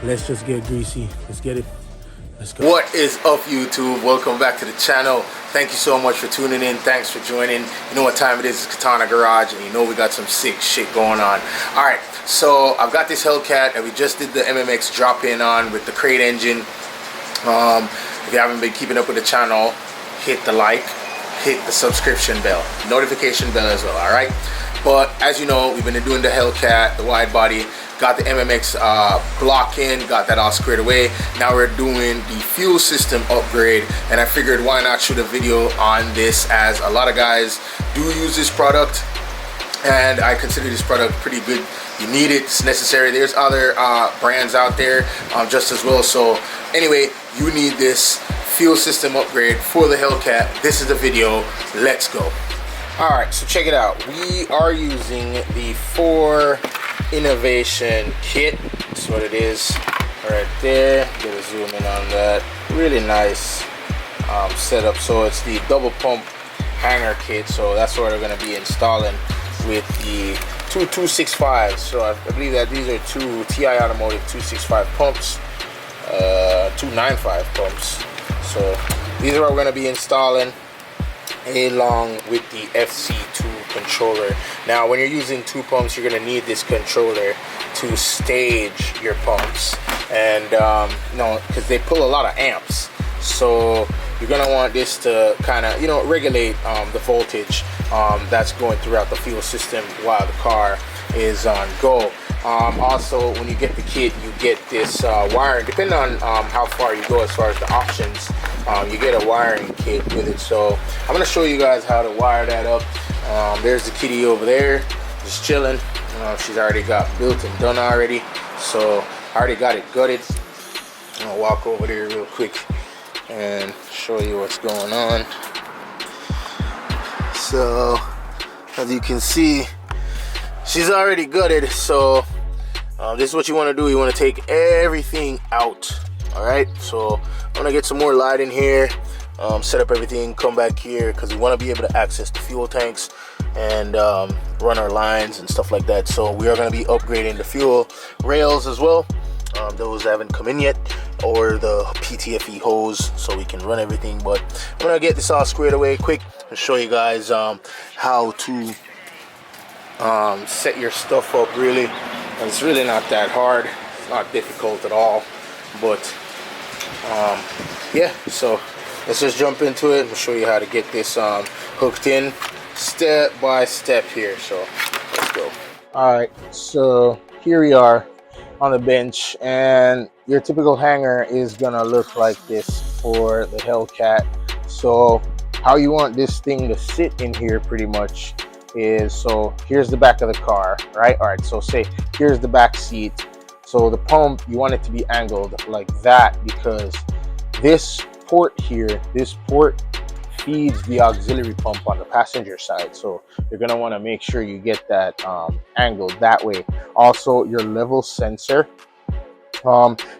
let's just get greasy. Let's get it. Let's go. What is up, YouTube? Welcome back to the channel. Thank you so much for tuning in. Thanks for joining. You know what time it is? It's Katana Garage, and you know we got some sick shit going on. All right, so I've got this Hellcat that we just did the MMX drop-in on with the crate engine. If you haven't been keeping up with the channel, hit the like, hit the subscription bell, notification bell as well, all right? But as you know, we've been doing the Hellcat, the wide body, got the MMX block in, got that all squared away. Now we're doing the fuel system upgrade, and I figured why not shoot a video on this, as a lot of guys do use this product, and I consider this product pretty good. You need it, it's necessary. There's other brands out there just as well. So anyway, you need this fuel system upgrade for the Hellcat. This is the video. Let's go. All right, so check it out. We are using the Fore Innovation kit. That's what it is right there. Get a zoom in on that. Really nice setup. So it's the double pump hanger kit. So that's what we're going to be installing with the two 265s. So I believe that these are two TI Automotive 265 pumps, 295 pumps. So these are what we're going to be installing along with the FC2 controller. Now when you're using two pumps, you're going to need this controller to stage your pumps, and because they pull a lot of amps, so you're going to want this to kind of regulate the voltage that's going throughout the fuel system while the car is on go. Also, when you get the kit, you get this wiring. Depending on how far you go as far as the options, you get a wiring kit with it. So I'm going to show you guys how to wire that up. There's the kitty over there just chilling. She's already got built and done already, so I already got it gutted. I'm going to walk over there real quick and show you what's going on. So as you can see, she's already gutted. So this is what you want to do. You want to take everything out. All right, so I'm gonna get some more light in here, set up everything, come back here, because we want to be able to access the fuel tanks and run our lines and stuff like that. So we are going to be upgrading the fuel rails as well. Those haven't come in yet, or the PTFE hose, so we can run everything. But I'm gonna get this all squared away quick and show you guys how to set your stuff up. Really, and it's really not that hard. It's not difficult at all. But yeah, so let's just jump into it and show you how to get this hooked in step by step here. So let's go. All right, so here we are on the bench, and your typical hanger is gonna look like this for the Hellcat. So how you want this thing to sit in here pretty much is, so here's the back of the car, right? All right, so say here's the back seat. So the pump, you want it to be angled like that, because this port here, this port feeds the auxiliary pump on the passenger side. So you're gonna want to make sure you get that angled that way. Also, your level sensor,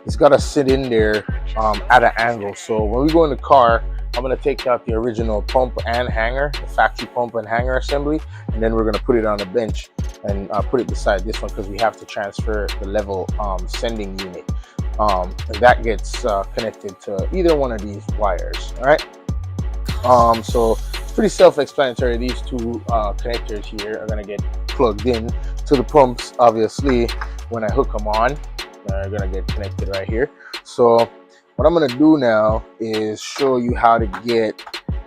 it's gotta sit in there at an angle. So when we go in the car, I'm gonna take out the original pump and hanger, the factory pump and hanger assembly, and then we're gonna put it on the bench and put it beside this one, because we have to transfer the level sending unit, and that gets connected to either one of these wires. All right, so it's pretty self-explanatory. These two connectors here are gonna get plugged in to the pumps. Obviously, when I hook them on, they're gonna get connected right here. So what I'm gonna do now is show you how to get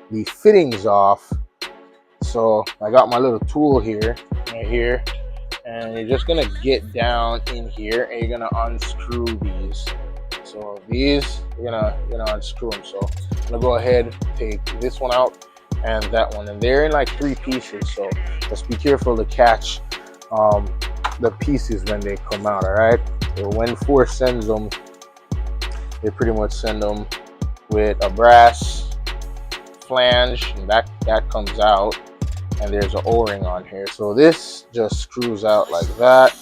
the fittings off. So I got my little tool here, right here, and you're just gonna get down in here and you're gonna unscrew these. So these, you're gonna unscrew them. So I'm gonna go ahead, take this one out and that one, and they're in like 3 pieces. So just be careful to catch the pieces when they come out. All right. So when Fore sends them, they pretty much send them with a brass flange, and that comes out, and there's an O-ring on here. So this just screws out like that,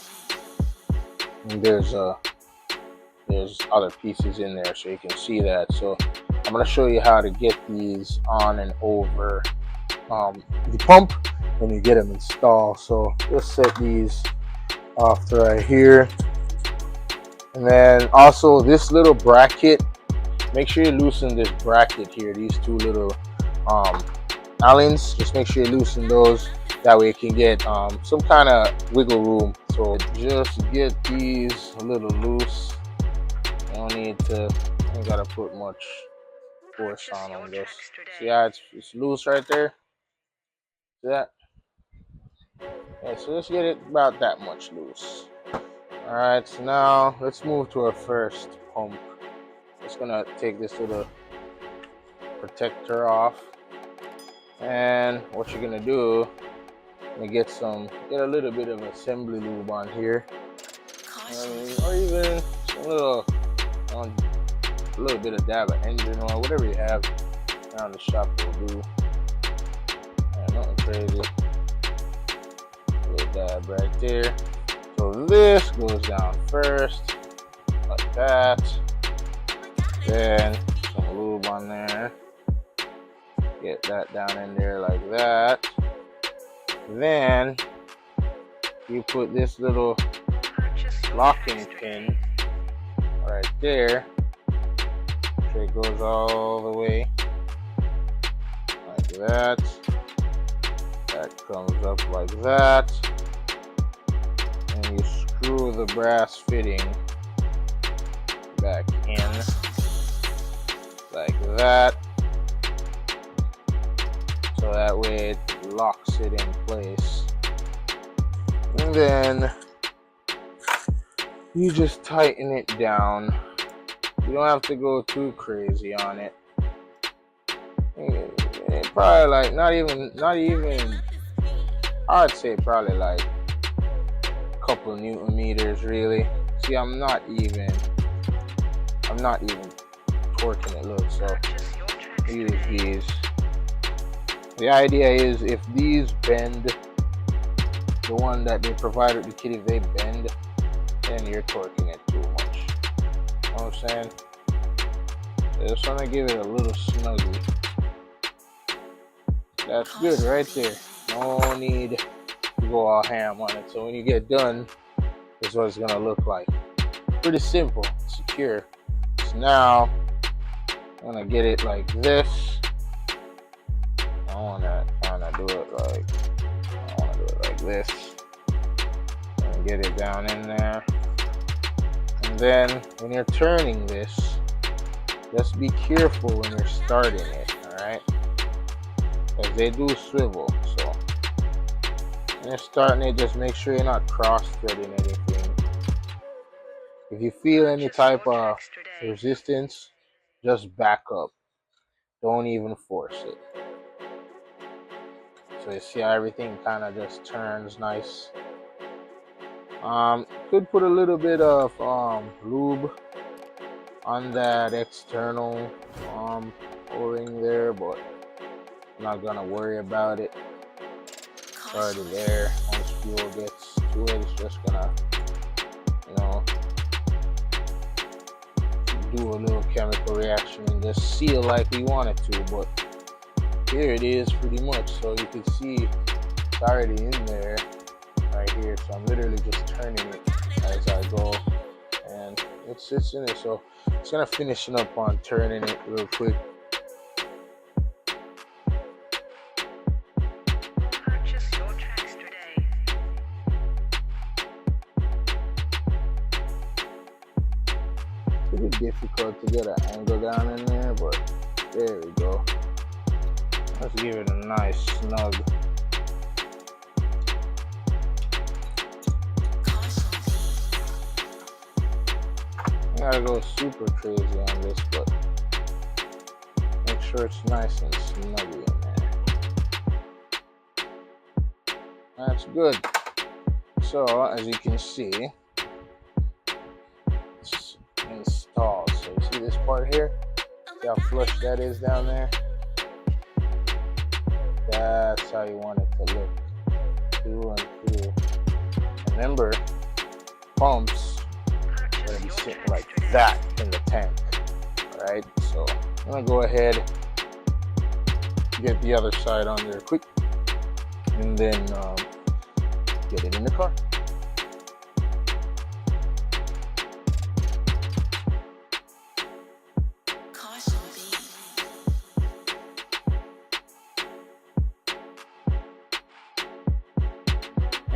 and there's other pieces in there, so you can see that. So I'm going to show you how to get these on and over the pump when you get them installed. So let's set these off to right here. And then also this little bracket, make sure you loosen this bracket here, these two little Allens, just make sure you loosen those. That way you can get some kind of wiggle room. So just get these a little loose. You don't need to, you ain't gotta put much force on this. See how it's loose right there? See that? Yeah, so just get it about that much loose. Alright, so now let's move to our first pump. Just gonna take this little protector off. And what you're gonna do, get a little bit of assembly lube on here, or even a little bit of dab of engine oil, whatever you have around the shop will do. Nothing crazy. A little dab right there. So this goes down first, like that. Then some lube on there. Get that down in there like that. Then you put this little locking pin right there. So it goes all the way like that. That comes up like that. And you screw the brass fitting back in like that. So that way it locks it in place. And then you just tighten it down. You don't have to go too crazy on it. Probably like not even I'd say probably like a couple Newton meters really. See, I'm not even torquing it. Look, so use these. The idea is if these bend, the one that they provided the kit, if they bend, then you're torquing it too much. You know what I'm saying? So just want to give it a little snuggie. That's good right there. No need to go all ham on it. So when you get done, this is what it's gonna look like. Pretty simple, secure. So now I'm gonna get it like this. I wanna do it like this. And get it down in there. And then when you're turning this, just be careful when you're starting it, alright? Because they do swivel, so when you're starting it, just make sure you're not cross-threading anything. If you feel any type of resistance, just back up. Don't even force it. So you see how everything kind of just turns nice. Could put a little bit of lube on that external O-ring there, but I'm not gonna worry about it. It's already there. Once fuel gets to it, it's just gonna, do a little chemical reaction and just seal like we want it to. But here it is pretty much. So you can see it's already in there right here. So I'm literally just turning it as I go, and it's in there. So it's gonna finish up on turning it real quick. Pretty difficult to get an angle down in there, but there we go. Let's give it a nice snug. I gotta go super crazy on this, but make sure it's nice and snuggy in there. That's good. So as you can see, it's installed. So you see this part here? See how flush that is down there? That's how you want it to look, through and through. Remember, pumps are gonna be sitting like that in the tank. Alright, so I'm gonna go ahead, get the other side on there quick, and then get it in the car.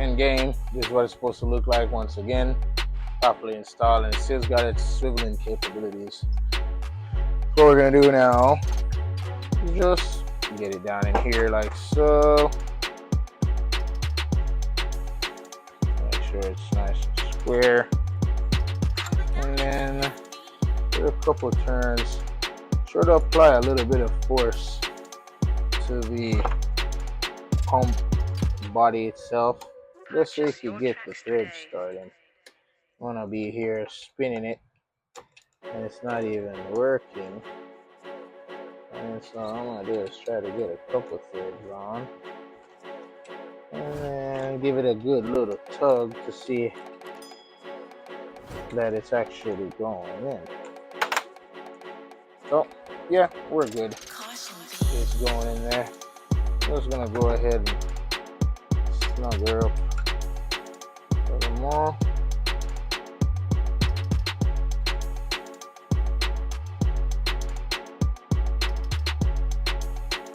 end game. This is what it's supposed to look like once again, properly installed, and it still's got its swiveling capabilities. So what we're gonna do now is just get it down in here like so. Make sure it's nice and square, and then give it a couple turns. Sure to apply a little bit of force to the pump body itself, just so you can get the thread starting. I want to be here spinning it, and it's not even working. And so what I'm gonna do is try to get a couple threads on, and then give it a good little tug to see that it's actually going in. So yeah, we're good. It's going in there. I'm just gonna go ahead and snug her up a little more.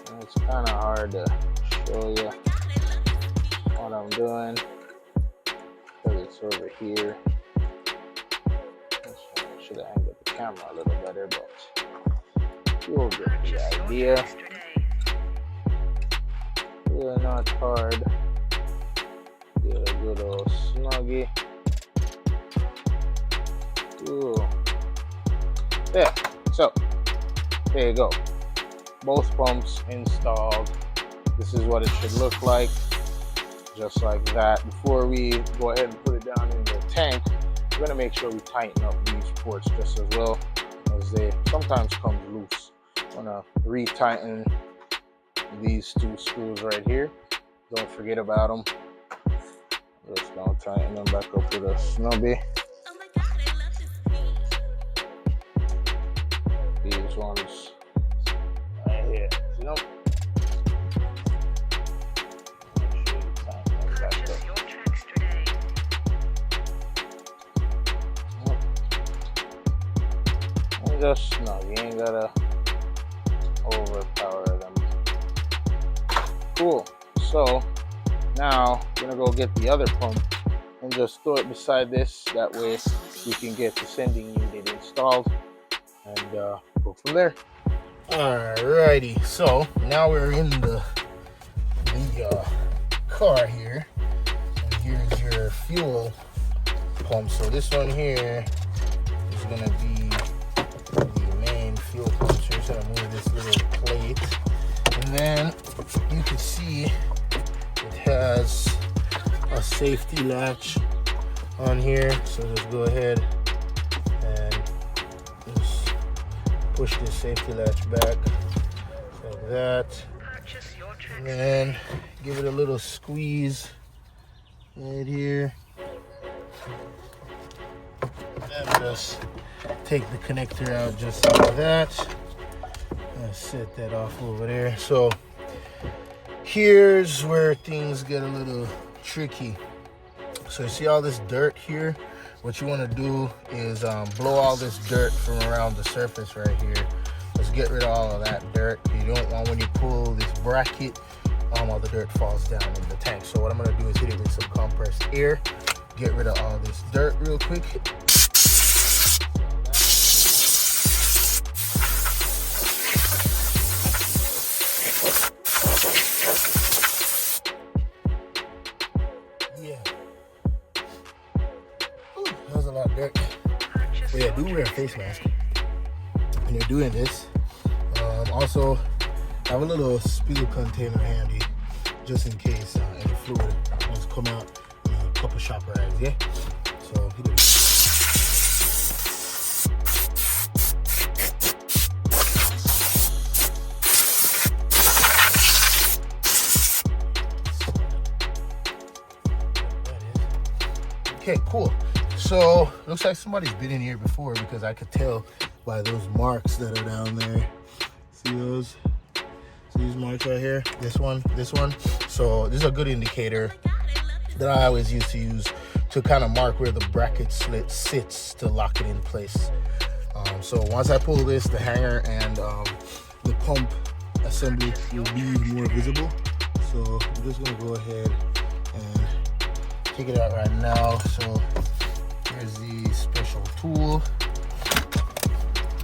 And it's kind of hard to show you what I'm doing because it's over here. I should have angled the camera a little better, but you'll get the idea. Really not hard. Get a good old snuggie. Ooh. There. So, there you go. Both pumps installed. This is what it should look like. Just like that. Before we go ahead and put it down in the tank, we're going to make sure we tighten up these ports just as well, as they sometimes come loose. I'm going to re-tighten these two screws right here. Don't forget about them. Just gonna tighten them back up with a snubby. These ones right here. See them? Make sure you tighten them back up. And just snug. You ain't gotta overpower them. Cool. So now we're gonna go get the other pump and just throw it beside this. That way you can get the sending unit installed and go from there. Alrighty. So now we're in the car here, and here's your fuel pump. So this one here is gonna be the main fuel pump. So you're just gonna move this little plate. And then you can see it has a safety latch on here. So just go ahead and just push this safety latch back like that. And then give it a little squeeze right here. And just take the connector out just like that. Set that off over there. So here's where things get a little tricky. So you see all this dirt here? What you want to do is blow all this dirt from around the surface right here. Let's get rid of all of that dirt. You don't want, when you pull this bracket, all the dirt falls down in the tank. So what I'm going to do is hit it with some compressed air, get rid of all this dirt real quick. But yeah, do wear a face mask when you're doing this. Also, have a little spill container handy just in case any fluid wants to come out. A couple shop rags, yeah? So, hit it. Okay, cool. So looks like somebody's been in here before, because I could tell by those marks that are down there. See those? See these marks right here? This one. So this is a good indicator that I always used to use to kind of mark where the bracket slit sits to lock it in place. So once I pull this, the hanger and the pump assembly will be more visible. So I'm just gonna go ahead and take it out right now. So here's the special tool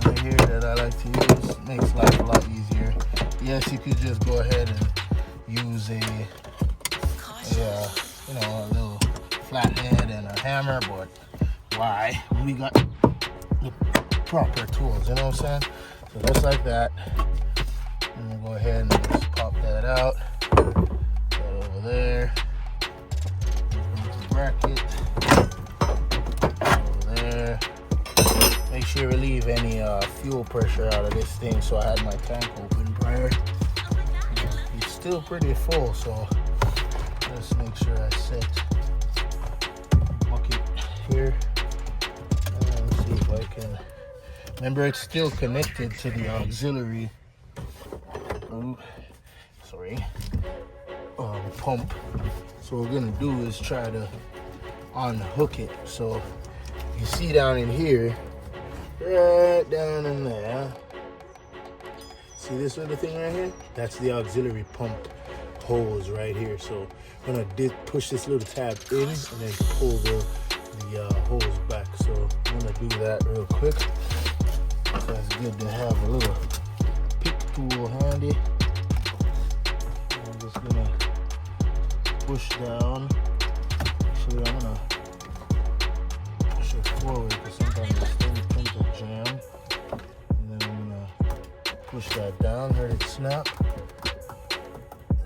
right here that I like to use. It makes life a lot easier. Yes, you could just go ahead and use a little flathead and a hammer, but why? We got the proper tools, you know what I'm saying? So just like that. I'm gonna go ahead and just pop that out. That over there. Bracket. Over there. Make sure you relieve any fuel pressure out of this thing. So I had my tank open prior. It's still pretty full, so let's make sure I set the bucket here. Let's see if I can. Remember, it's still connected to the auxiliary. Pump. So what we're gonna do is try to unhook it. So you see down in here, right down in there. See this little thing right here? That's the auxiliary pump hose right here. So I'm gonna push this little tab in and then pull the hose back. So I'm gonna do that real quick. So it's good to have a little pick tool handy. I'm just gonna push down. Actually, I'm gonna push it forward because sometimes this thing tends to jam. And then I'm gonna push that down, let it snap.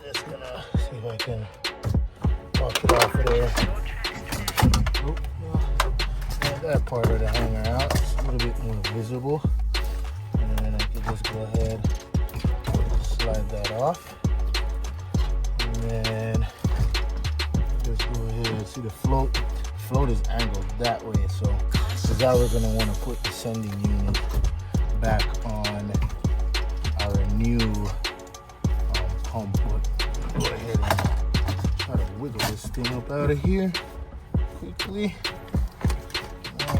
Just gonna see if I can walk it off of there. Oop, get that part of the hanger out. It's a little bit more visible. And then I can just go ahead and slide that off. And then just go ahead, see the float. The float is angled that way, so this is how we're gonna want to put the sending unit back on our new pump. But go ahead and try to wiggle this thing up out of here quickly.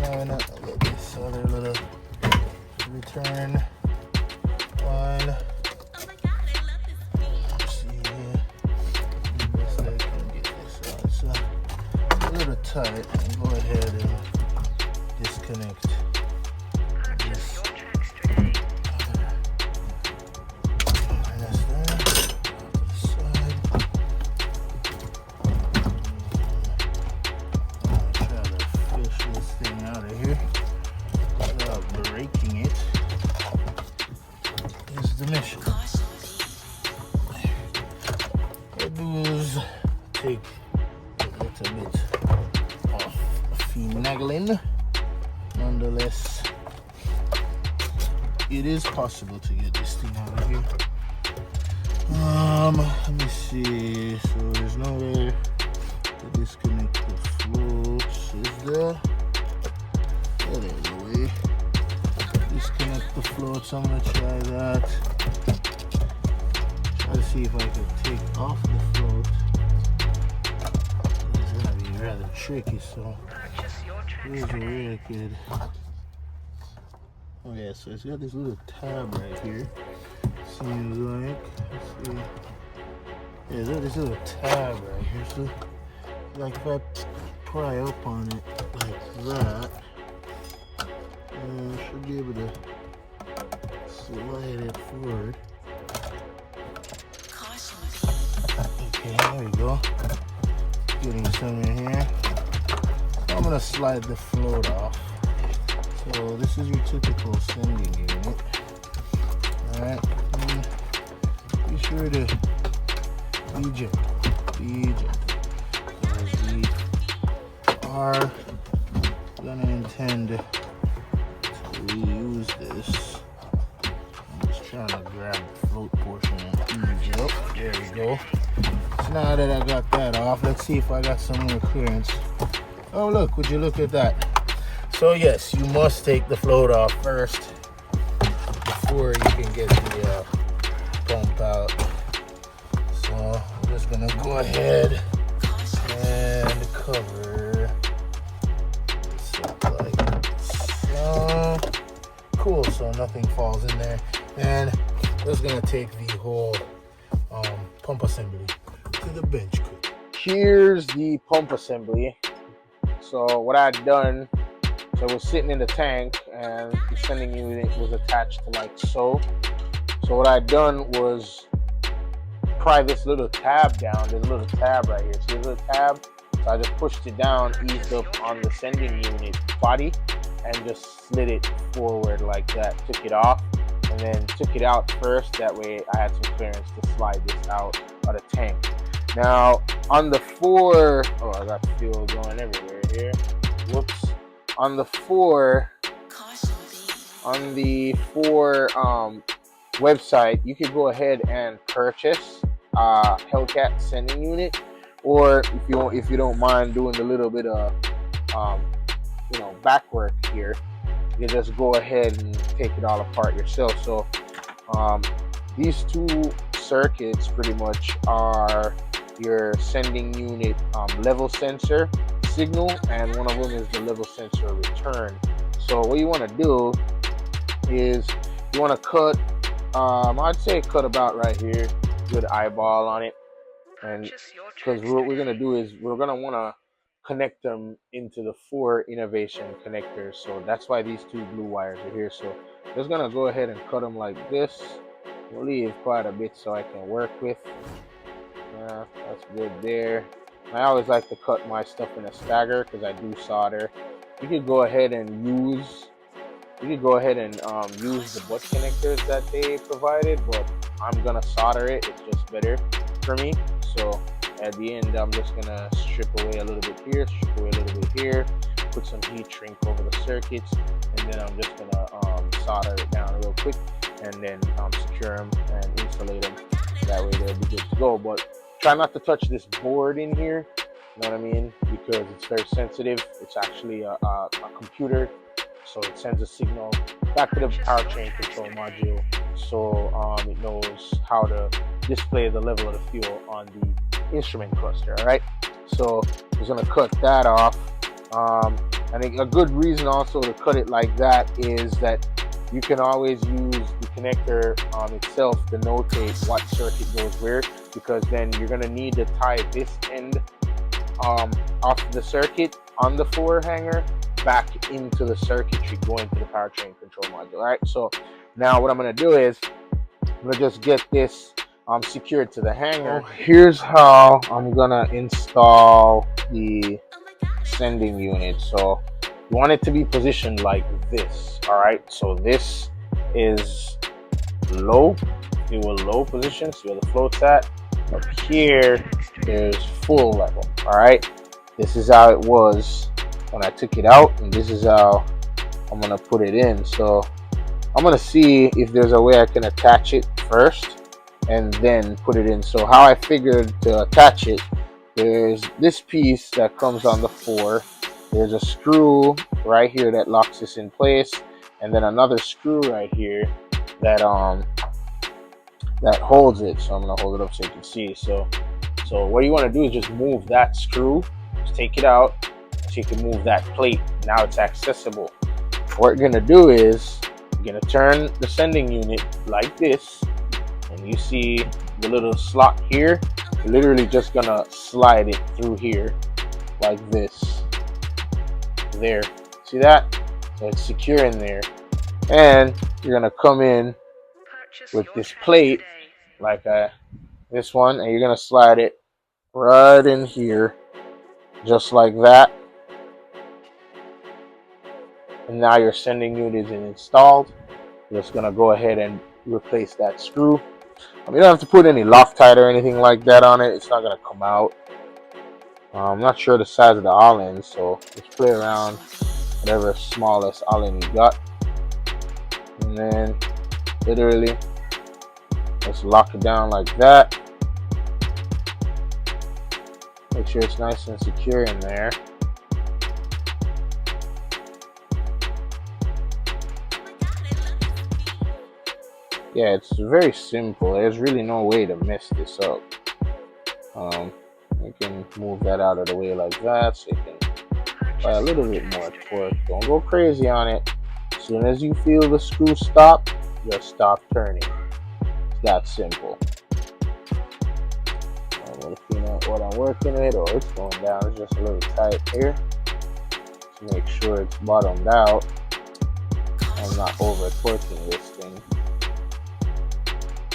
And let this other little return on. Tight, and go ahead and disconnect this. That's there. To the side. I'm gonna try to fish this thing out of here without breaking it. Here's the mission. What I do is take a little bit finagling. Nonetheless, it is possible to get this thing out of here. Let me see. So there's no way to disconnect the floats, is there? Yeah, there's a way. Disconnect the floats. I'm gonna try that. Try to see if I can take off the float. It's gonna be rather tricky, so here's a way I could. Oh yeah, so it's got this little tab right here. Seems like, let's see. Yeah, it's got this little tab right here. So like if I pry up on it like that, I should be able to slide it forward. Okay, there we go. Getting some in here. So I'm gonna slide the float off. So this is your typical sending unit. Alright, be sure to be gentle. Because we are gonna intend to reuse this. I'm just trying to grab the float portion and ease up. There we go. So now that I got that off, let's see if I got some more clearance. Oh look, would you look at that? So yes, you must take the float off first before you can get the pump out. So I'm just gonna go ahead and cover this up like so. Cool, so nothing falls in there. And I'm just gonna take the whole pump assembly to the bench quick. here's the pump assembly. So what I had done, so it was sitting in the tank and the sending unit was attached to like so. So what I had done was pry this little tab down. There's a little tab right here. See this little tab? So I just pushed it down, eased up on the sending unit body, and just slid it forward like that. Took it off and then took it out first. That way I had some clearance to slide this out of the tank. Now on the Fore, oh, I got fuel going everywhere here. Whoops. On the Fore website, you could go ahead and purchase Hellcat sending unit, or if you don't mind doing a little bit of back work here, you just go ahead and take it all apart yourself. So these two circuits pretty much are your sending unit level sensor signal, and one of them is the level sensor return. So what you want to do is you want to cut, I'd say cut about right here, good eyeball on it, and because what we're going to do is we're going to want to connect them into the Fore Innovation connectors. So that's why these two blue wires are here. So just going to go ahead and cut them like this. We'll leave quite a bit so I can work with. Yeah, that's good there. I always like to cut my stuff in a stagger because I do solder. You could go ahead and use the butt connectors that they provided, but I'm gonna solder it. It's just better for me. So at the end, I'm just gonna strip away a little bit here, strip away a little bit here, put some heat shrink over the circuits, and then I'm just gonna solder it down real quick, and then secure them and insulate them. That way they'll be good to go. But try not to touch this board in here, you know what I mean, because it's very sensitive. It's actually a computer, so it sends a signal back to the powertrain control module, so it knows how to display the level of the fuel on the instrument cluster. All right, so we're gonna cut that off. I think a good reason also to cut it like that is that you can always use the connector itself to notate what circuit goes where, because then you're going to need to tie this end off the circuit on the Fore hanger back into the circuitry going to the powertrain control module. All right, so now what I'm going to do is I'm going to just get this secured to the hanger. Here's how I'm going to install the sending unit. So you want it to be positioned like this. All right, so this is low, low position, so where the float's at. Up here there's full level. All right, this is how it was when I took it out, and this is how I'm gonna put it in. So I'm gonna see if there's a way I can attach it first and then put it in. So how I figured to attach it, there's this piece that comes on the Fore. There's a screw right here that locks this in place, and then another screw right here that that holds it. So I'm gonna hold it up so you can see. So what you want to do is just move that screw, just take it out, so you can move that plate. Now it's accessible. What you're gonna do is you're gonna turn the sending unit like this, and you see the little slot here. You're literally just gonna slide it through here like this. There, see that? So it's secure in there, and you're gonna come in with this plate like this one, and you're gonna slide it right in here just like that, and now your sending unit is installed. You're just gonna go ahead and replace that screw. You don't have to put any Loctite or anything like that on it. It's not gonna come out. I'm not sure the size of the Allen, so just play around whatever smallest Allen you got, and then literally just lock it down like that. Make sure it's nice and secure in there. Yeah, it's very simple. There's really no way to mess this up. You can move that out of the way like that, so you can apply a little bit more torque. Don't go crazy on it. As soon as you feel the screw stop, just stop turning. It's that simple. looking at what I'm working with, or it's going down. It's just a little tight here to make sure it's bottomed out. I'm not over torquing this thing.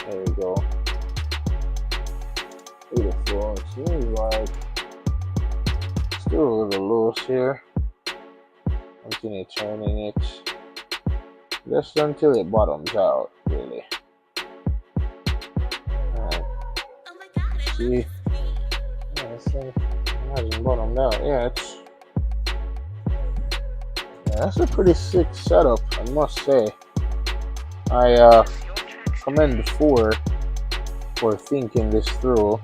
There we go. Beautiful. It seems like still a little loose here. Continue turning it just until it bottoms out, really. Alright. See? Yeah, this thing hasn't bottomed out. Yeah, that's a pretty sick setup, I must say. I commend Ford for thinking this through,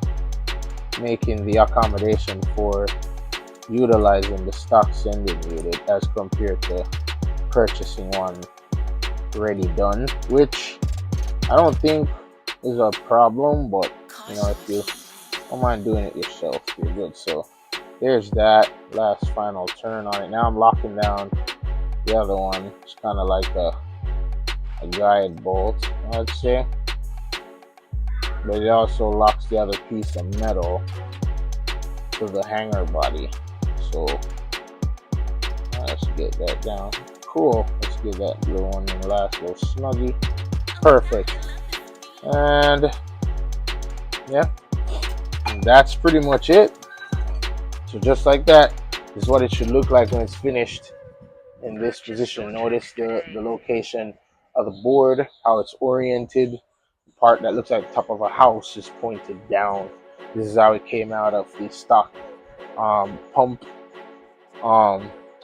making the accommodation for utilizing the stock sending unit as compared to purchasing one already done, which I don't think is a problem, but you know, if you don't mind doing it yourself, you're good. So there's that last final turn on it. Now I'm locking down the other one. It's kind of like a guide bolt, I'd say, but it also locks the other piece of metal to the hanger body. So let's get that down. Cool. Let's get that blue one in the last little snuggie. Perfect. And yeah, and that's pretty much it. So just like that is what it should look like when it's finished in this position. Notice the location of the board, how it's oriented. The part that looks like the top of a house is pointed down. This is how it came out of the stock pump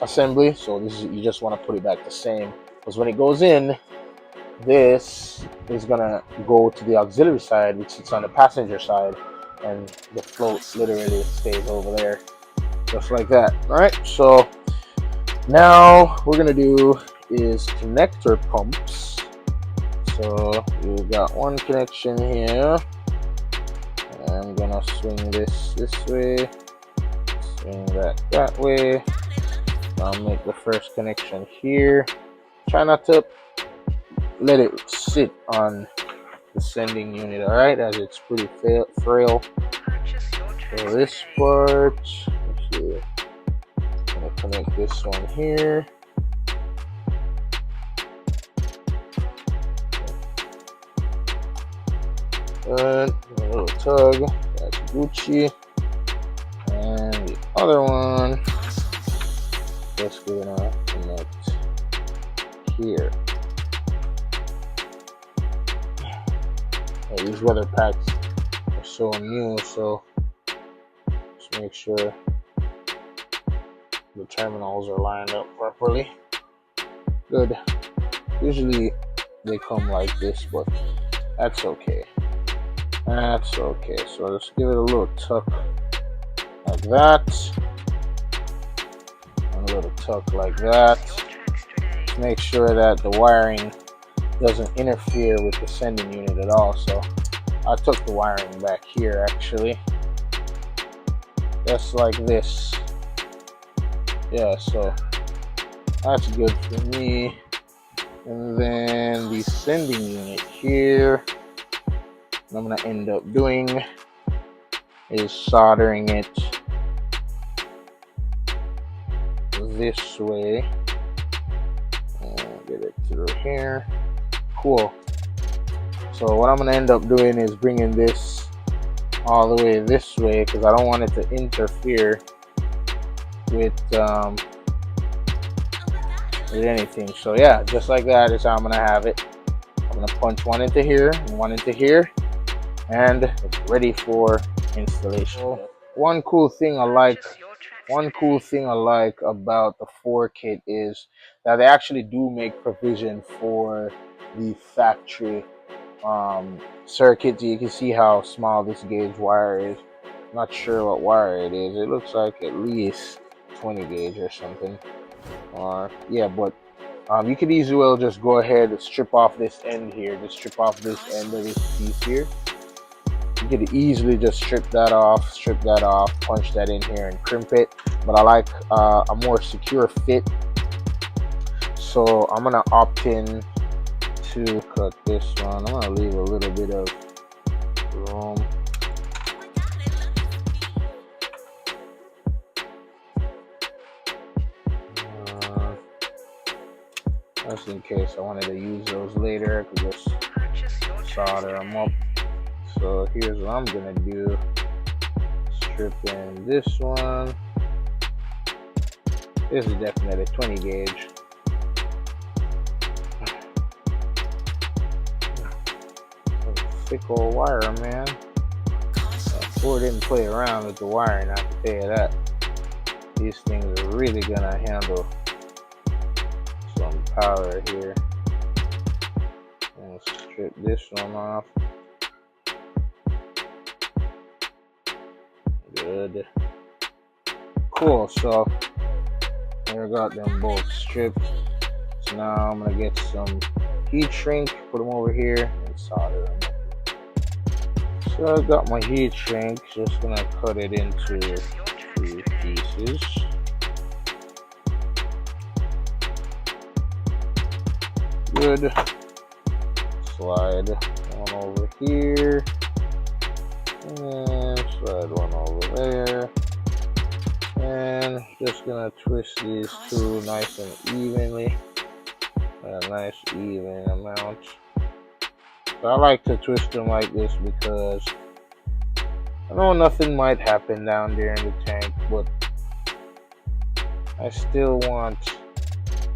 assembly. So this is, you just want to put it back the same, because when it goes in, this is gonna go to the auxiliary side, which sits on the passenger side, and the float literally stays over there, just like that. All right, so now what we're gonna do is connector pumps. So we've got one connection here. I'm gonna swing this way, swing that way. I'll make the first connection here. Try not to let it sit on the sending unit, all right, as it's pretty frail. So this part, let's see, I'm gonna connect this one here. Good, a little tug, that's Gucci. And the other one, just gonna connect here. Yeah, these weather packs are so new, so just make sure the terminals are lined up properly. Good. Usually they come like this, but that's okay. That's okay. So let's give it a little tuck like that. And a little tuck like that. Just make sure that the wiring doesn't interfere with the sending unit at all. So I took the wiring back here, actually, just like this. Yeah, so that's good for me. And then the sending unit here, what I'm gonna end up doing is soldering it this way and get it through here. Cool. So what I'm gonna end up doing is bringing this all the way this way, because I don't want it to interfere with anything. So yeah, just like that is how I'm gonna have it. I'm gonna punch one into here and one into here, and it's ready for installation. One cool thing I like about the Fore kit is that they actually do make provision for the factory circuit. You can see how small this gauge wire is. Not sure what wire it is. It looks like at least 20 gauge or something. Yeah, but you could easily well just go ahead and strip off this end here. Just strip off this end of this piece here. You could easily just strip that off, punch that in here and crimp it. But I like a more secure fit, so I'm gonna opt in to cut this one. I'm gonna leave a little bit of room just in case I wanted to use those later. I could just solder them up. So here's what I'm gonna do. Strip in this one. This is definitely 20 gauge. Some thick old wire, man. Ford didn't play around with the wiring, I can tell you that. These things are really gonna handle some power here. And strip this one off. Good. Cool, so I got them both stripped. So now I'm gonna get some heat shrink, put them over here, and solder them. So I got my heat shrink, just gonna cut it into 2 pieces. Good. Slide one over here, and slide one over there. And just gonna twist these two nice and evenly, a nice even amount. So I like to twist them like this because I know nothing might happen down there in the tank, but I still want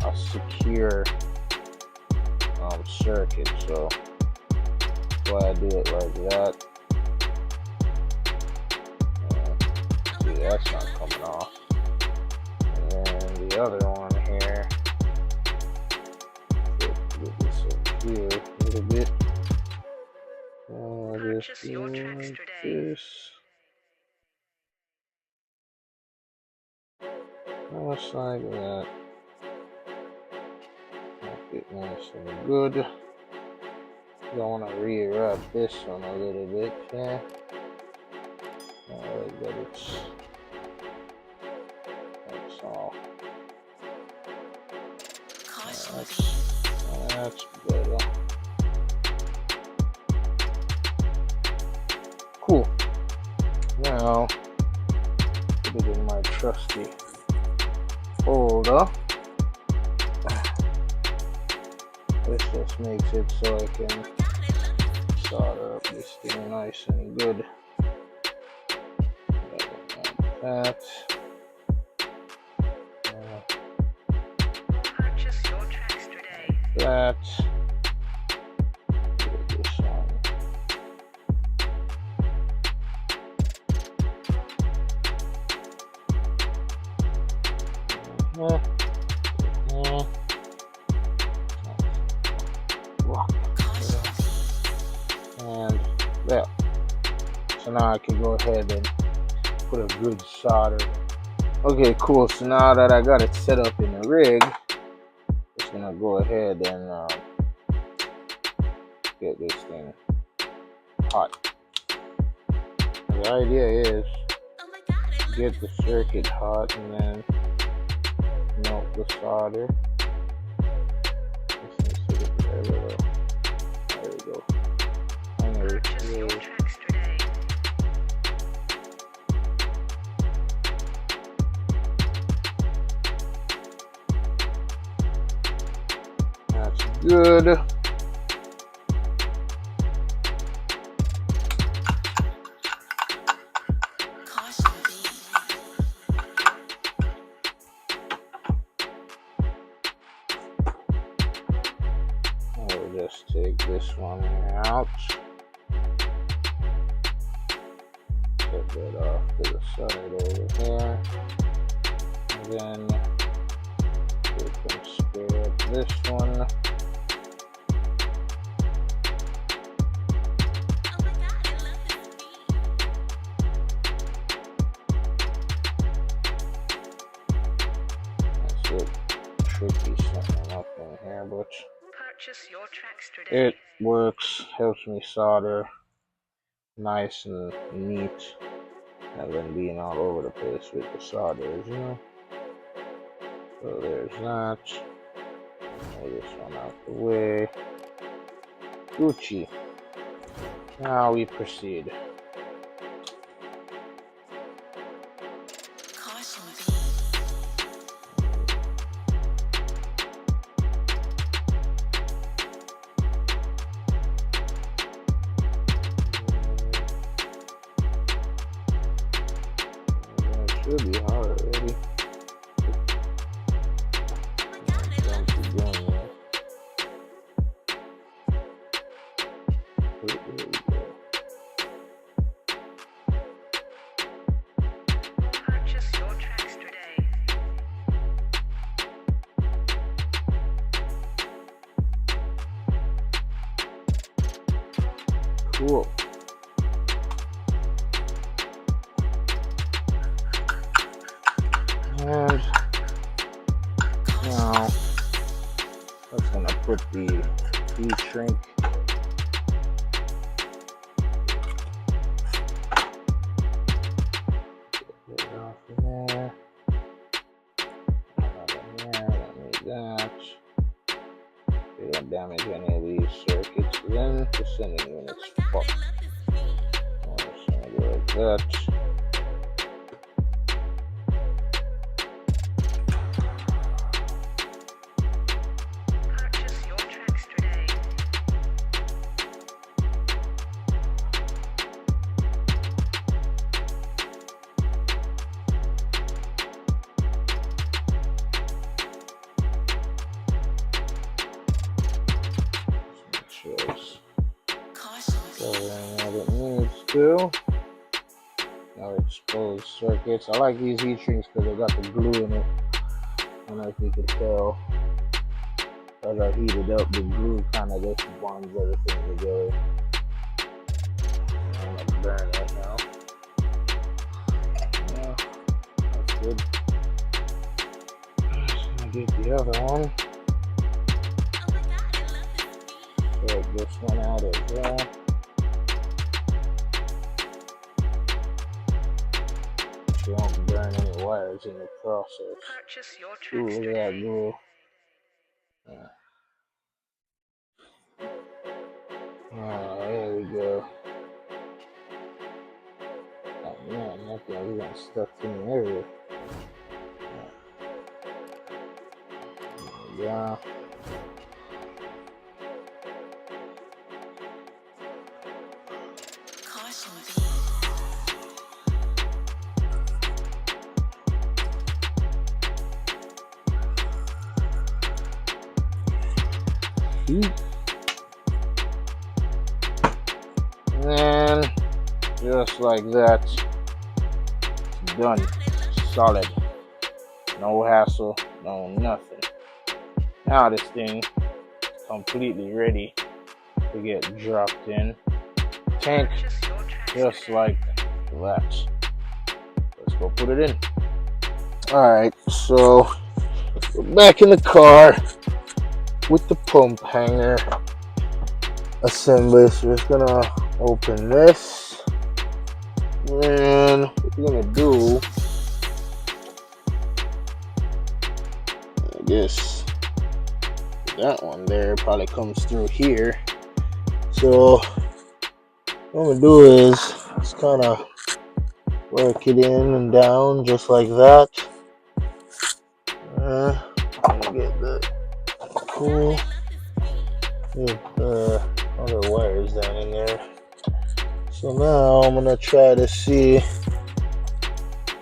a secure circuit, so that's why I do it like that. See, that's not coming off. And then the other one here, get this over here a little bit. Just like this. Just like that. Make it nice and good. I want to rewrap this one a little bit, yeah. Alright, but that's all. That's better. Cool. Now, put it in my trusty folder. This just makes it so I can solder up this thing nice and good. Like that. Purchase your tracks today. That. This one. And there. So now I can go ahead and put a good solder. Okay, cool. So now that I got it set up in the rig, just gonna go ahead and get this thing hot. The idea is get the circuit hot and then melt the solder. There we go. There we go. That's good. I'll just take this one out. Set that off to the side over here. And then we can spare up this one. That's it. Tricky something up in here, but Your tracks today. it works. Helps me solder nice and neat, rather than being all over the place with the solders, you know. So there's that. Move this one out the way. Gucci. Now we proceed. should be hot already. Jump again, yeah. There we go. Purchase your tracks today. Cool. And now I'm just gonna put the heat shrink off of there. Out of there, don't need that. They don't damage any of these circuits. Then the sending unit's fucked. I'm just gonna go like that. Purchase your tracks today. Make sure it's covering what it needs to. Now exposed circuits. I like these heat sinks because they got the glue in it. I don't know if you can tell. As I heat it up, the glue kind of just bonds everything together. I'm gonna burn right now. Yeah, that's good. I'm just gonna get the other one. Take this one out as well. You won't burn any wires in the process. Purchase your Ooh, tracks look at that today. glue. Yeah. There we go. Oh man, that thing we got stuck in the area. Yeah. Caution And just like that, it's done. Solid. No hassle, no nothing. Now this thing is completely ready to get dropped in. Tank Purchase your tracks just today. like that. Let's go put it in. Alright, so we're back in the car with the pump hanger assembly. So we're just gonna open this. And what we're gonna do, I guess that one there probably comes through here. So what I'm gonna do is just kind of work it in and down just like that. I'm gonna get the cool with other wires down in there. So now I'm gonna try to see.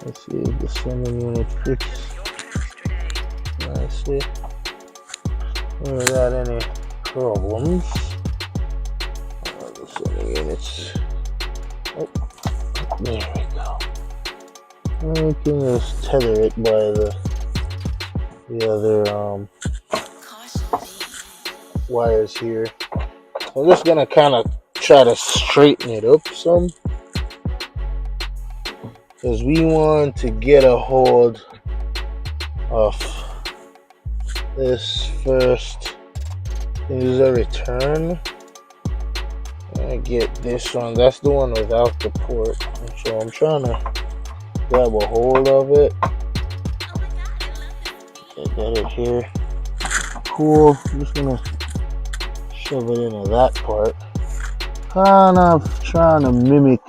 Let's see if the sending unit fits. Let's see. Without any problems. The sending units. Oh, there we go. We can just tether it by the other wires here. I'm just gonna kind of try to straighten it up some, because we want to get a hold of this first. Is a return. I get this one. That's the one without the port. So I'm trying to grab a hold of it. I got it here. Cool. I'm just gonna shove it into that part. Kind of trying to mimic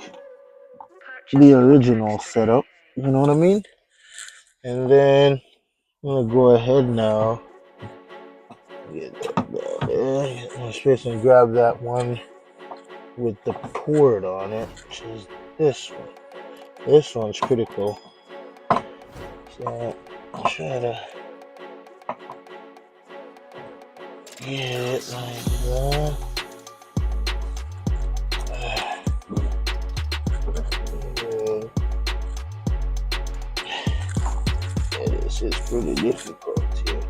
the original setup. You know what I mean? And then I'm gonna go ahead now. Get that there. Get my space and grab that one with the port on it, which is this one. This one's critical. So I'll try to get it like that. It's pretty difficult here.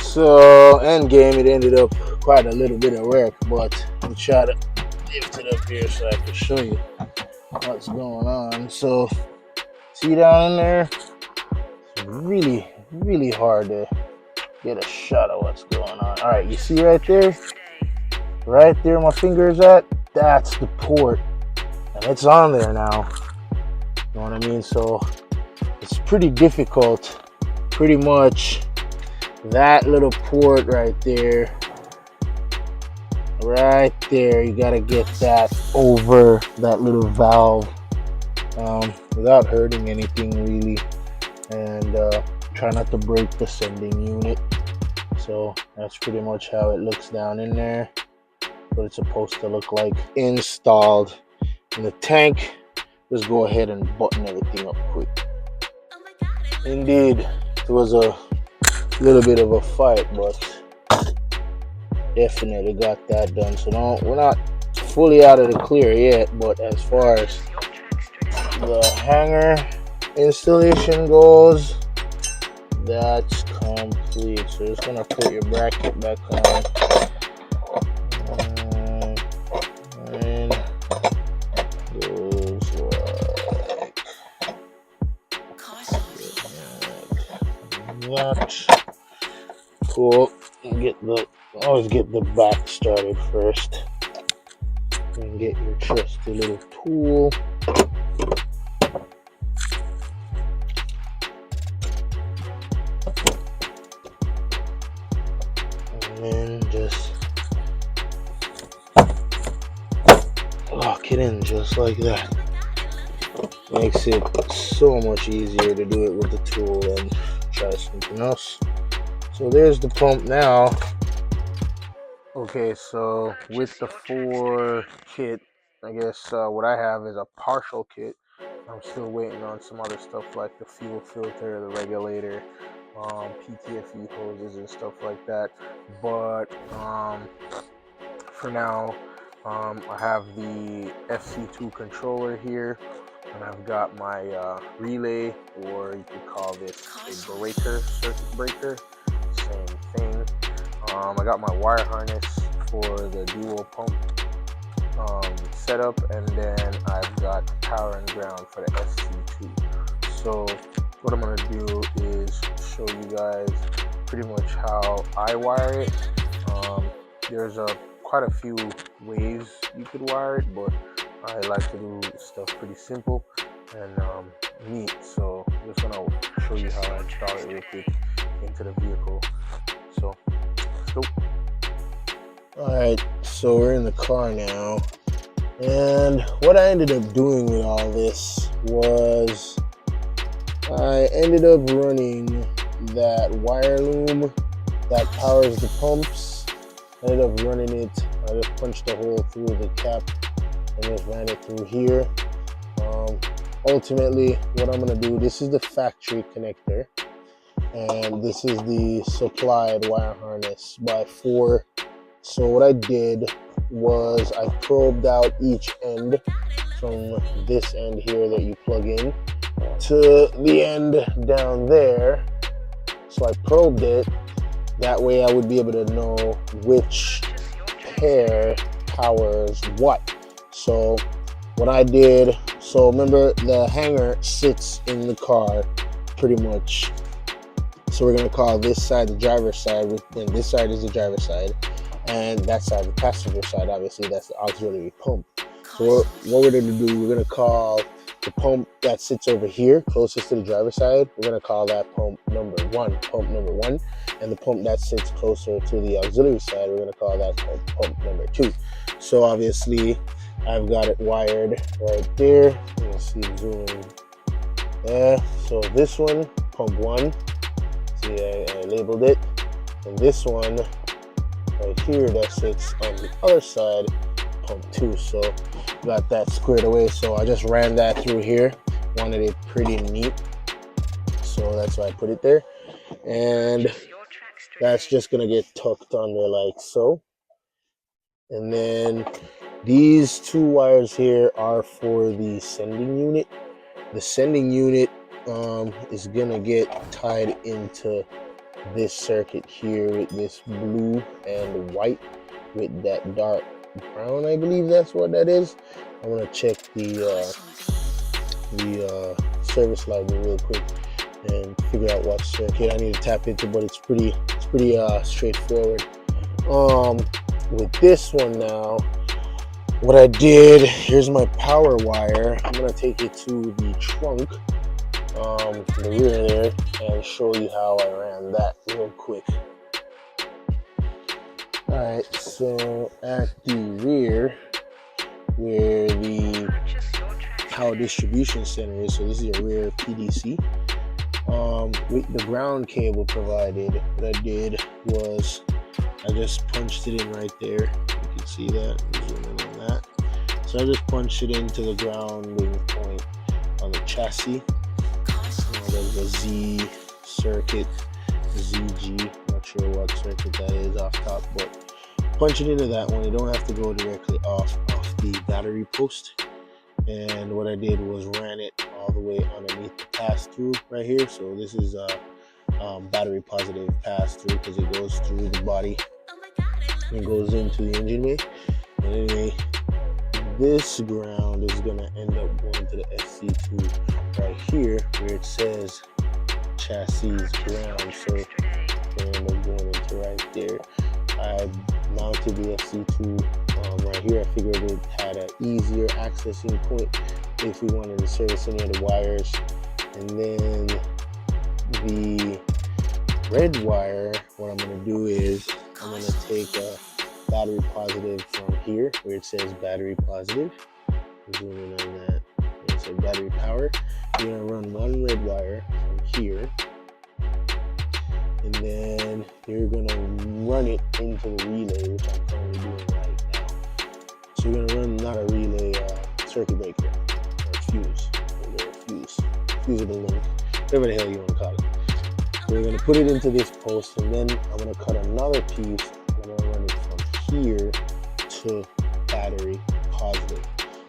So end game, it ended up quite a little bit of work, but I'll try to lift it up here so I can show you what's going on. So see down in there, it's really hard to get a shot of what's going on. All right, you see right there my finger is at, that's the port, and it's on there now. You know what I mean? So it's pretty difficult. Pretty much that little port right there, you gotta get that over that little valve without hurting anything really, and try not to break the sending unit. So that's pretty much how it looks down in there, what it's supposed to look like installed in the tank. Just go ahead and button everything up quick. Indeed, it was a little bit of a fight, but definitely got that done. So no, we're not fully out of the clear yet, but as far as the hanger installation goes, that's complete. So just gonna put your bracket back on, and goes like that. Cool. Always get the back started first, and get your trusty little tool. And then just lock it in just like that. Makes it so much easier to do it with the tool than try something else. So there's the pump now. Okay, so with the Fore kit, I guess what I have is a partial kit. I'm still waiting on some other stuff like the fuel filter, the regulator, PTFE hoses and stuff like that. But for now, I have the FC2 controller here, and I've got my relay, or you could call this a breaker, circuit breaker, same thing. I got my wire harness for the dual pump setup, and then I've got power and ground for the FC2. So what I'm going to do is show you guys pretty much how I wire it. There's quite a few ways you could wire it, but I like to do stuff pretty simple and neat. So I'm just going to show you how I install it real quick into the vehicle. So let's go. Alright, so we're in the car now, and what I ended up doing with all this was I ended up running that wire loom that powers the pumps. I ended up running it, I just punched a hole through the cap and just ran it through here. Ultimately, what I'm going to do, this is the factory connector, and this is the supplied wire harness by Fore. So what I did was I probed out each end from this end here that you plug in to the end down there. So I probed it, that way I would be able to know which pair powers what. So what I did, so remember the hanger sits in the car pretty much. So we're going to call this side the driver's side, and this side is the driver's side, and that side the passenger side. Obviously that's the auxiliary pump. So what we're going to do, we're going to call the pump that sits over here closest to the driver's side, we're going to call that pump number one, and the pump that sits closer to the auxiliary side, we're going to call that pump number 2. So obviously I've got it wired right there. You can see it zooming there. So this one, pump 1, see I labeled it, and this one right here that sits on the other side, pump 2. So got that squared away. So I just ran that through here, wanted it pretty neat. so that's why I put it there. And Purchase your tracks that's today. just gonna get tucked under like so. And then these two wires here are for the sending unit. The sending unit is gonna get tied into this circuit here with this blue and white with that dark brown. I believe that's what that is. I'm gonna check the service library real quick and figure out what circuit I need to tap into, but it's pretty straightforward. With this one now, what I did, here's my power wire. I'm gonna take it to the trunk, the rear there, and show you how I ran that real quick. Alright, so at the rear, where the Purchase your tracks power today. distribution center is, so this is your rear PDC. With the ground cable provided, what I did was I just punched it in right there. You can see that. Zoom in on that. So I just punched it into the grounding point on the chassis. There's a Z circuit, ZG. Not sure what circuit that is off top, but punch it into that one. You don't have to go directly off the battery post. And what I did was ran it all the way underneath the pass-through right here. So this is a battery positive pass-through because it goes through the body and goes into the engine bay. But anyway, this ground is gonna end up going to the SC2 right here where it says chassis ground. So it's gonna end up going into right there. I mounted the SC2 right here. I figured it had an easier accessing point if we wanted to service any of the wires. And then the red wire, what I'm going to do is I'm going to take a battery positive from here where it says battery positive. Zoom in on that. It says battery power. You're going to run one red wire from here, and then you're going to run it into the relay, which I'm currently doing right now. So you're going to run not a relay, circuit breaker, or fuse, fusible link, whatever the hell you want to call it. So we're going to put it into this post, and then I'm going to cut another piece, and I'm going to run it from here to battery positive.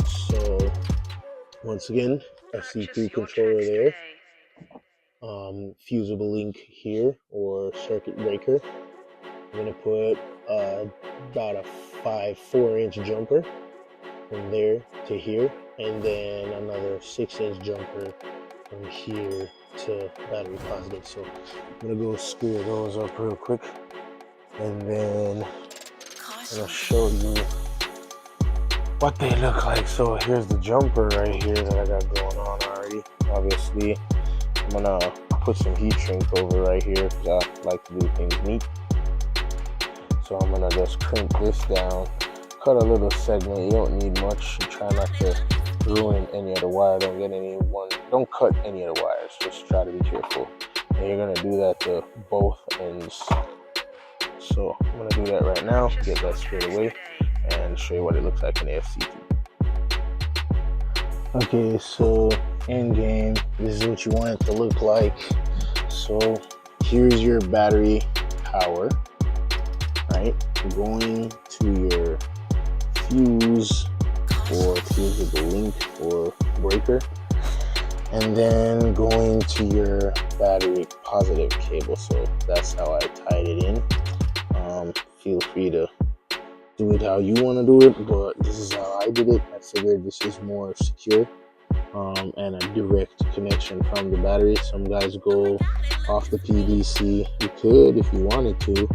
So once again, SC3 controller there, fusible link here, or circuit breaker. I'm going to put about a 4-inch jumper from there to here, and then another 6-inch jumper from here to battery positive. So I'm gonna go screw those up real quick, and then I'm gonna show you what they look like. So here's the jumper right here that I got going on already. Obviously, I'm gonna put some heat shrink over right here because I like to do things neat. So I'm gonna just crimp this down, cut a little segment. You don't need much. Try not to ruin any of the wire. Don't cut any of the wires. Just try to be careful. And you're gonna do that to both ends. So I'm gonna do that right now. Get that straight away and show you what it looks like in the FC2. Okay, so in game, this is what you want it to look like. So here's your battery power, right? Going to your fuse or fusible link or breaker, and then going to your battery positive cable. So that's how I tied it in. Feel free to do it how you want to do it, but this is how I did it. I figured this is more secure and a direct connection from the battery. Some guys go off the PDC. You could, if you wanted to.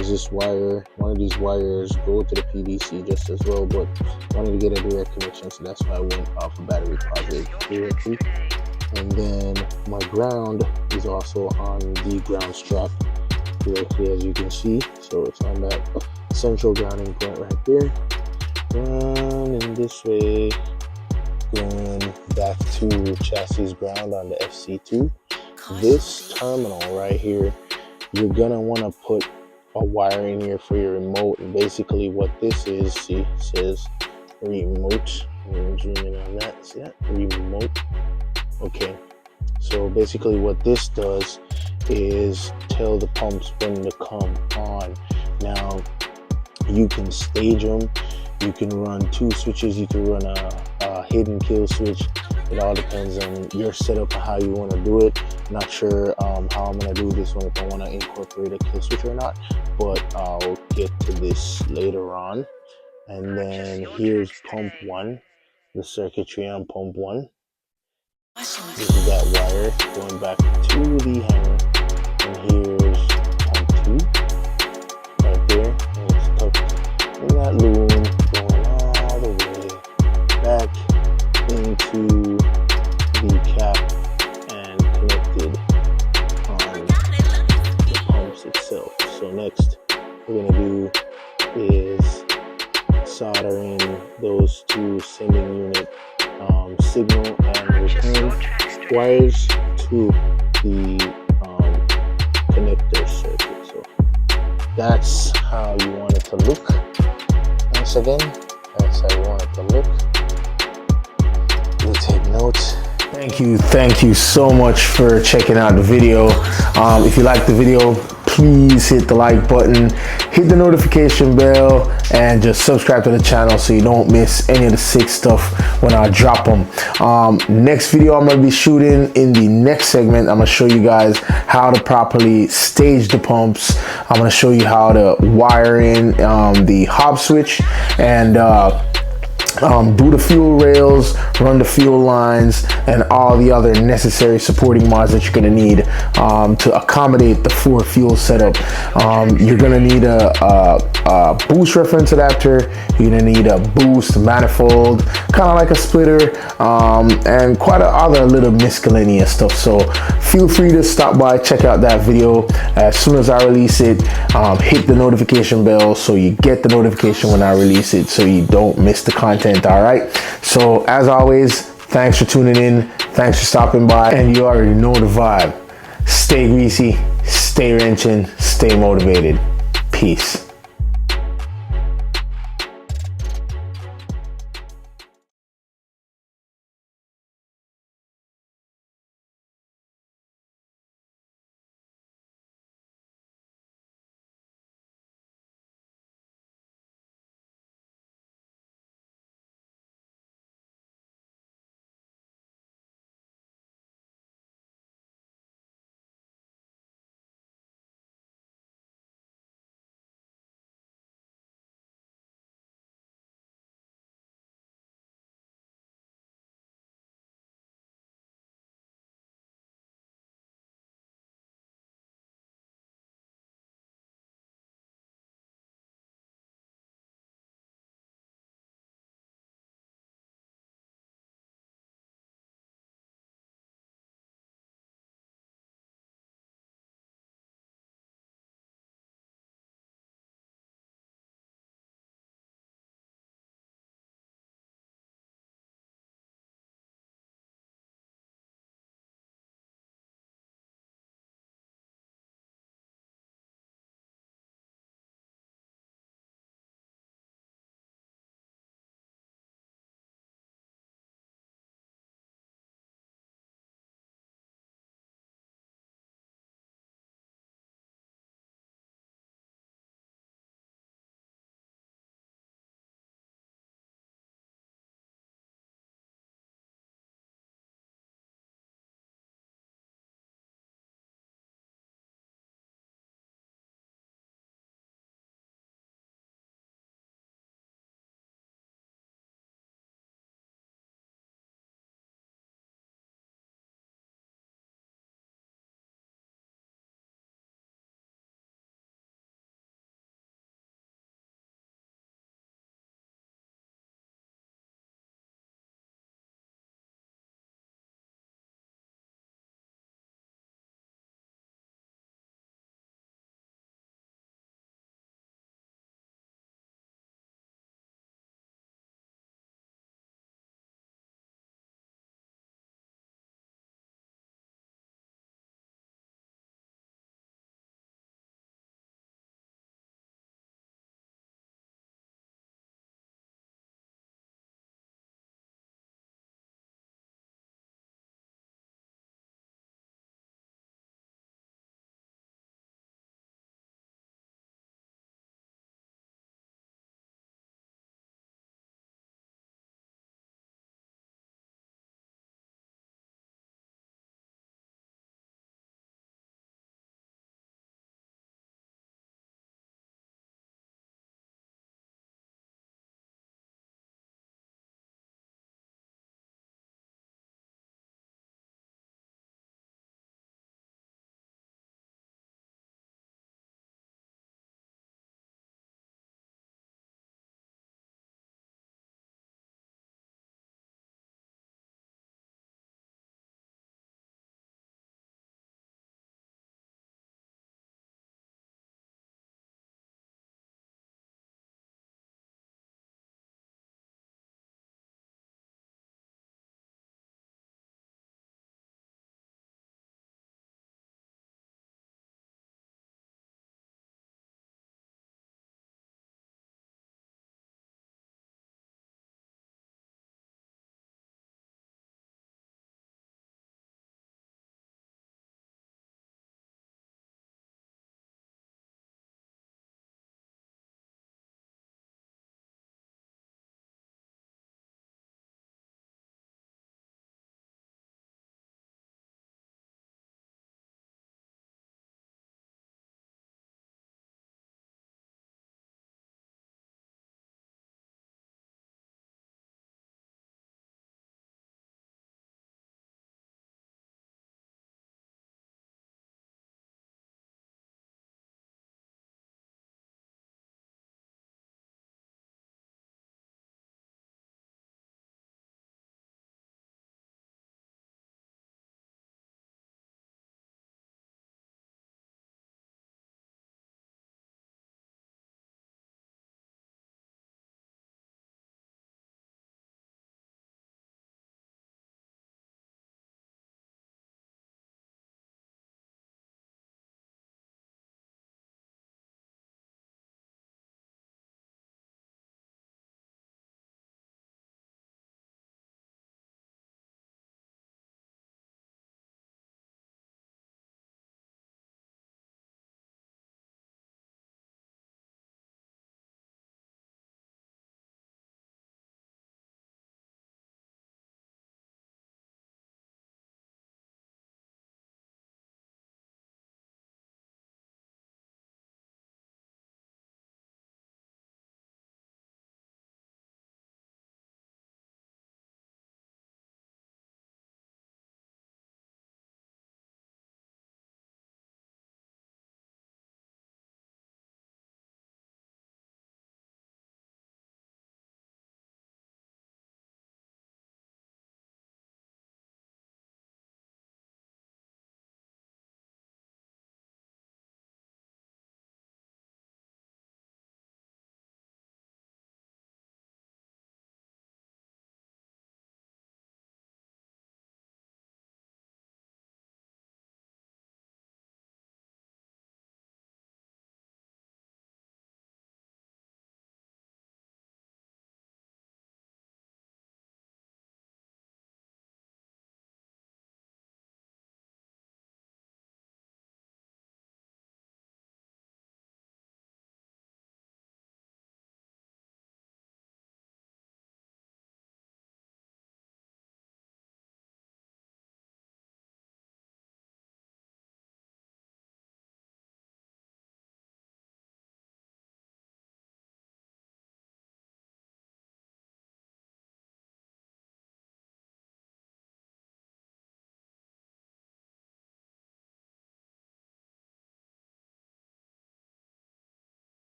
Is this wire, one of these wires, go to the PDC just as well, but I wanted to get a direct connection, so that's why I went off a battery positive directly. And then my ground is also on the ground strap directly, as you can see. So it's on that central grounding point right there. Running this way, going back to chassis ground on the FC2. This terminal right here, you're gonna want to put a wire in here for your remote. And basically what this is, see, it says remote. I'm gonna zoom in on that. See that? Remote. Okay. So basically what this does is tell the pumps when to come on. Now you can stage them, you can run 2 switches, you can run a hidden kill switch. It all depends on your setup and how you want to do it. Not sure how I'm going to do this one, if I want to incorporate a kill switch or not, but I'll get to this later on. And then here's pump 1, the circuitry on pump 1. This is that wire going back to the hanger, and here's pump 2 right there, and it's tucked in that loom, going all the way back into the cap and connected on the pumps itself. So next we're going to do is solder in those 2 sending unit signal and return wires to the connector circuit. So that's how you want it to look. Once again, that's how you want it to look. You take notes. Thank you so much for checking out the video. If you like the video, please hit the like button, hit the notification bell, and just subscribe to the channel so you don't miss any of the sick stuff when I drop them. Next video I'm going to be shooting, in the next segment, I'm going to show you guys how to properly stage the pumps. I'm going to show you how to wire in the hob switch and do the fuel rails, run the fuel lines, and all the other necessary supporting mods that you're going to need to accommodate the Fore fuel setup. You're going to need a boost reference adapter, you're going to need a boost manifold, kind of like a splitter, and quite a other little miscellaneous stuff. So feel free to stop by, check out that video. As soon as I release it, hit the notification bell so you get the notification when I release it, so you don't miss the content. All right, so as always, thanks for tuning in, thanks for stopping by, and you already know the vibe. Stay greasy, stay wrenching, stay motivated. Peace.